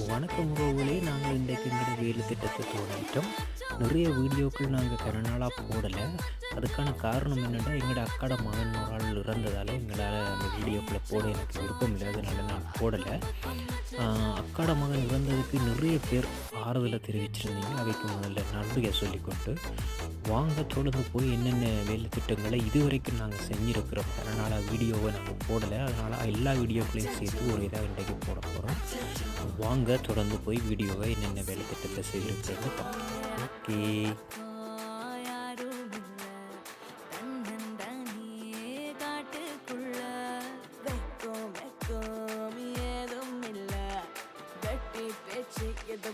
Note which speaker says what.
Speaker 1: வணக்கம் உறவுகளே, நாங்கள் இன்றைக்கு எங்களோட வேலை திட்டத்தை தொடங்கிட்டோம். நிறைய வீடியோக்கள் நாங்கள் கரநாளாக போடலை. அதுக்கான காரணம் என்னென்னா, எங்களோட அக்காட மகன் ஒரு ஆள் இறந்ததால் எங்களால் அந்த வீடியோக்களை போட எனக்கு விருப்பம் இல்லை. அதனால் நான் போடலை. அக்காட மகன் இறந்ததுக்கு நிறைய பேர் ஆறுதலை தெரிவிச்சிருந்தீங்க. அவைக்கு முதல்ல நன்றியை சொல்லிக்கொண்டு வாங்க தொடர்ந்து போய் என்னென்ன வேலை திட்டங்களை இதுவரைக்கும் நாங்கள் செஞ்சுருக்கிறோம். அதனால் வீடியோவை நாங்கள் போடலை. அதனால் எல்லா வீடியோக்களையும் சேர்த்து ஒரு இதாக இன்றைக்கு போட போகிறோம். வாங்க தொடர்ந்து போய் வீடியோவை என்னென்ன வேலை திட்டத்தை செய்திருக்கிறோன்னு பார்க்கலாம். ஓகே,
Speaker 2: எது